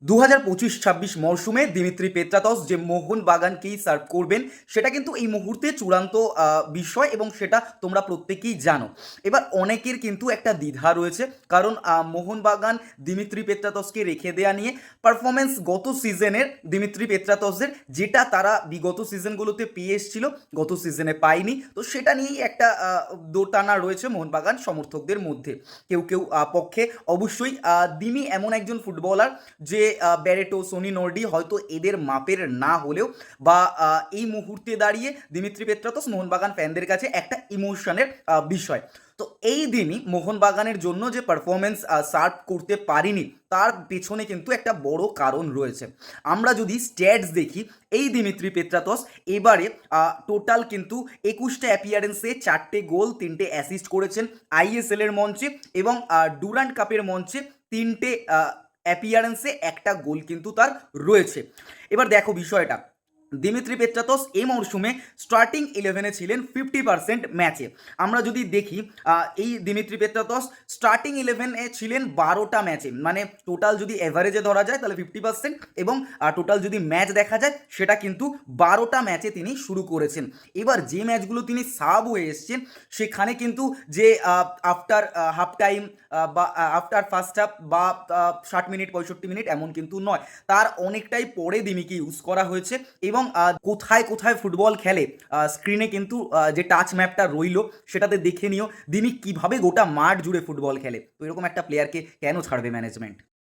2025-26 মরশুমে Dimitri Petratos যে মোহনবাগানকেই serve করবেন সেটা কিন্তু এই মুহূর্তে চূড়ান্ত বিষয় এবং সেটা তোমরা প্রত্যেকেই জানো। এবার অনেকের কিন্তু একটা দ্বিধা রয়েছে, কারণ মোহনবাগান দিমিত্রি পেত্রাতসকে রেখে দেয়া নিয়ে পারফরমেন্স গত সিজনের দিমিত্রি পেত্রাতসের যেটা তারা বিগত সিজনগুলোতে পেয়ে এসেছিল গত সিজনে পায়নি, তো সেটা নিয়েই একটা দোটানা রয়েছে মোহনবাগান সমর্থকদের মধ্যে। কেউ কেউ পক্ষে অবশ্যই দিমি এমন একজন ফুটবলার যে ব্যারেটো, সোনি নর্ডি হয়তো এদের মাপের না হলেও বা এই মুহূর্তে দাঁড়িয়ে দিমিত্রি পেত্রাতস মোহনবাগান ফ্যানদের কাছে একটা ইমোশনের বিষয়। তো এই দিনই মোহনবাগানের জন্য যে পারফরমেন্স সার্ভ করতে পারিনি তার পেছনে কিন্তু একটা বড় কারণ রয়েছে। আমরা যদি স্ট্যাটস দেখি, এই দিমিত্রি পেত্রাতস এবারে টোটাল কিন্তু 21টা অ্যাপিয়ারেন্সে 4টে গোল 3টে অ্যাসিস্ট করেছেন আইএসএল এর মঞ্চে, এবং ডুরান্ড কাপের মঞ্চে 3টে অ্যাপিয়ারেন্সে একটা গোল কিন্তু তার রয়েছে। এবার দেখো বিষয়টা, দিমিত্রি পেত্রাতস এই মরশুমে স্টার্টিং 11-এ ছিলেন 50% ম্যাচে। আমরা যদি দেখি এই দিমিত্রি পেত্রাতস স্টার্টিং 11-এ ছিলেন 12টা ম্যাচে, মানে টোটাল যদি অ্যাভারেজে ধরা যায় তাহলে 50%, এবং টোটাল যদি ম্যাচ দেখা যায় সেটা কিন্তু 12টা ম্যাচে তিনি শুরু করেছেন। এবার যে ম্যাচগুলো তিনি সাব হয়ে এসছেন সেখানে কিন্তু যে আফটার হাফ টাইম বা আফটার ফার্স্ট হাফ বা 60 মিনিট 65 মিনিট এমন কিন্তু নয়, তার অনেকটাই পরে দিমিকে ইউজ করা হয়েছে। এবং কোথায় কোথায় ফুটবল খেলে স্ক্রিনে কিন্তু যে টাচ ম্যাপটা রইলো সেটাতে দেখে নিও দিমি কিভাবে গোটা মাঠ জুড়ে ফুটবল খেলে। তো এরকম একটা প্লেয়ারকে কেন ছাড়বে ম্যানেজমেন্ট?